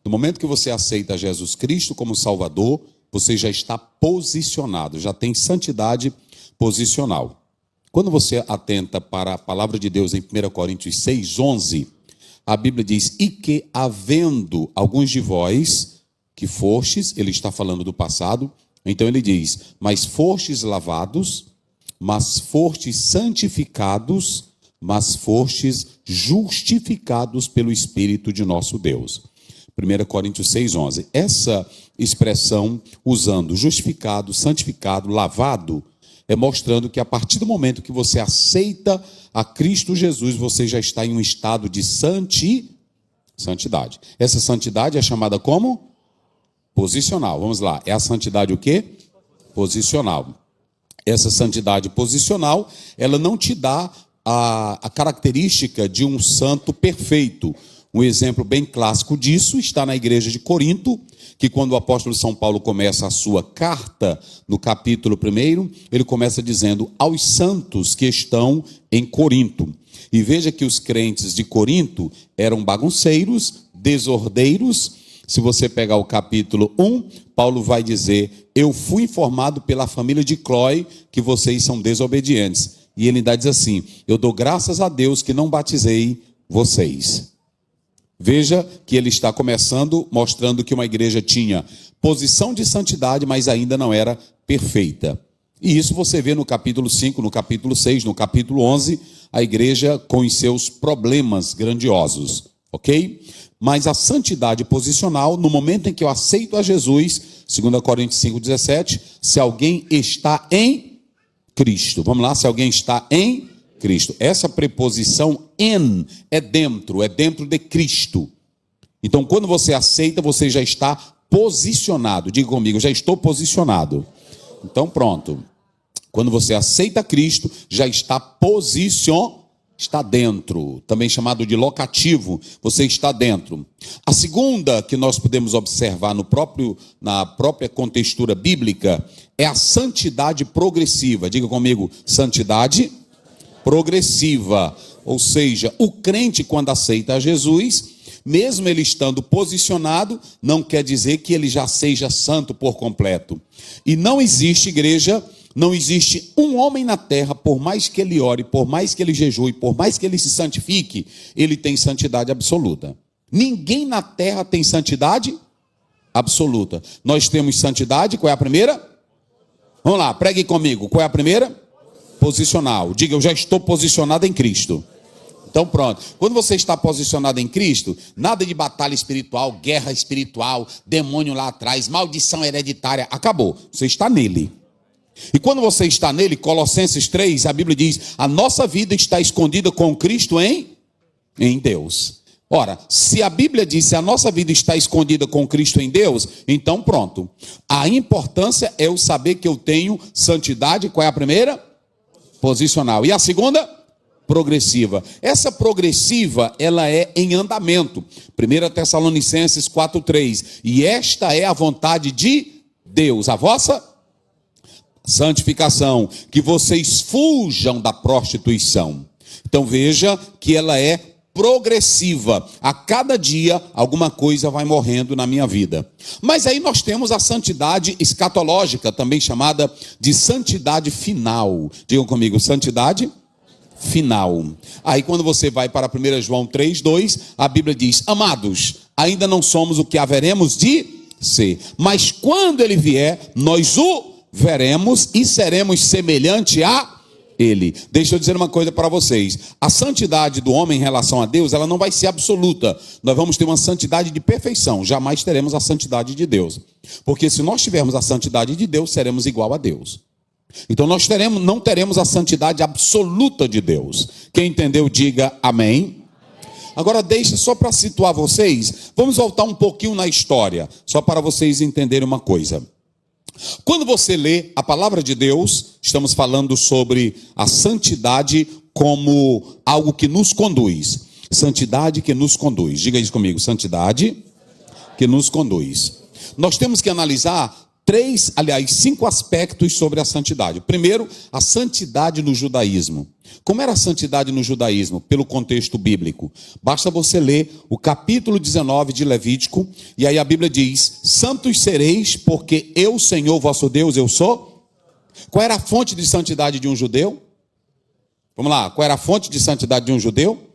No momento que você aceita Jesus Cristo como Salvador, você já está posicionado, já tem santidade posicional. Quando você atenta para a palavra de Deus em 1 Coríntios 6:11, a Bíblia diz: e que havendo alguns de vós que fostes, ele está falando do passado, então ele diz: mas fostes lavados, mas fostes santificados, mas fostes justificados pelo Espírito de nosso Deus. 1 Coríntios 6:11. Essa expressão, usando justificado, santificado, lavado, é mostrando que a partir do momento que você aceita a Cristo Jesus, você já está em um estado de santidade. Essa santidade é chamada como? Posicional. Vamos lá. É a santidade o quê? Posicional. Essa santidade posicional, ela não te dá a característica de um santo perfeito. Um exemplo bem clássico disso está na igreja de Corinto, que quando o apóstolo São Paulo começa a sua carta, no capítulo 1, ele começa dizendo aos santos que estão em Corinto. E veja que os crentes de Corinto eram bagunceiros, desordeiros. Se você pegar o capítulo 1, Paulo vai dizer: eu fui informado pela família de Cloé que vocês são desobedientes. E ele ainda diz assim: eu dou graças a Deus que não batizei vocês. Veja que ele está começando mostrando que uma igreja tinha posição de santidade, mas ainda não era perfeita. E isso você vê no capítulo 5, no capítulo 6, no capítulo 11, a igreja com os seus problemas grandiosos, ok? Mas a santidade posicional, no momento em que eu aceito a Jesus, 2 Coríntios 5:17, se alguém está em Cristo. Vamos lá, se alguém está em Cristo. Essa preposição em é dentro de Cristo. Então, quando você aceita, você já está posicionado. Diga comigo, já estou posicionado. Então, pronto. Quando você aceita Cristo, já está está dentro. Também chamado de locativo, você está dentro. A segunda que nós podemos observar na própria contextura bíblica é a santidade progressiva. Diga comigo, santidade progressiva, ou seja, o crente quando aceita a Jesus, mesmo ele estando posicionado, não quer dizer que ele já seja santo por completo. E não existe, igreja, não existe um homem na terra, por mais que ele ore, por mais que ele jejue, por mais que ele se santifique, ele tem santidade absoluta. Ninguém na terra tem santidade absoluta. Nós temos santidade, qual é a primeira? Vamos lá, pregue comigo, qual é a primeira? Posicional. Diga, eu já estou posicionado em Cristo. Então pronto. Quando você está posicionado em Cristo, nada de batalha espiritual, guerra espiritual, demônio lá atrás, maldição hereditária, acabou. Você está nele. E quando você está nele, Colossenses 3, a Bíblia diz: a nossa vida está escondida com Cristo em Deus. Ora, se a Bíblia diz que a nossa vida está escondida com Cristo em Deus, então pronto. A importância é eu saber que eu tenho santidade. Qual é a primeira? Posicional. E a segunda? Progressiva. Essa progressiva, ela é em andamento. 1 Tessalonicenses 4:3. E esta é a vontade de Deus, a vossa santificação, que vocês fujam da prostituição. Então veja que ela é progressiva. A cada dia alguma coisa vai morrendo na minha vida. Mas aí nós temos a santidade escatológica, também chamada de santidade final. Digam comigo, santidade final. Aí quando você vai para 1 João 3:2, a Bíblia diz: amados, ainda não somos o que haveremos de ser, mas quando ele vier, nós o veremos e seremos semelhante a ele. Deixa eu dizer uma coisa para vocês: a santidade do homem em relação a Deus, ela não vai ser absoluta. Nós vamos ter uma santidade de perfeição, jamais teremos a santidade de Deus, porque se nós tivermos a santidade de Deus, seremos igual a Deus. Então nós não teremos a santidade absoluta de Deus. Quem entendeu, diga amém. Agora deixa só para situar vocês, vamos voltar um pouquinho na história, só para vocês entenderem uma coisa. Quando você lê a palavra de Deus, estamos falando sobre a santidade como algo que nos conduz. Santidade que nos conduz. Diga isso comigo, santidade que nos conduz. Nós temos que analisar cinco aspectos sobre a santidade. Primeiro, a santidade no judaísmo. Como era a santidade no judaísmo? Pelo contexto bíblico. Basta você ler o capítulo 19 de Levítico, e aí a Bíblia diz: santos sereis, porque eu, Senhor vosso Deus, eu sou. Qual era a fonte de santidade de um judeu? Vamos lá, qual era a fonte de santidade de um judeu?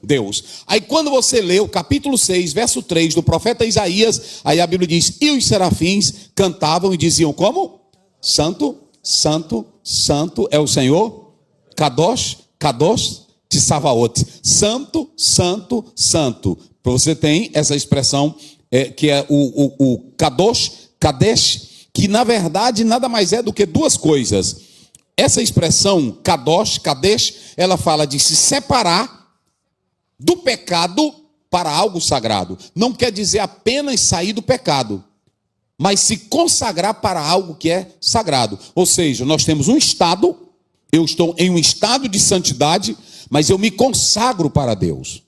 Deus. Aí quando você lê o capítulo 6, verso 3 do profeta Isaías, aí a Bíblia diz: e os serafins cantavam e diziam como? Santo, santo, santo é o Senhor, Kadosh, Kadosh Tsavaot. Santo, santo, santo. Você tem essa expressão que é o Kadosh, Kadesh, que na verdade nada mais é do que duas coisas. Essa expressão Kadosh, Kadesh, ela fala de se separar do pecado para algo sagrado. Não quer dizer apenas sair do pecado, mas se consagrar para algo que é sagrado. Ou seja, nós temos um estado, eu estou em um estado de santidade, mas eu me consagro para Deus.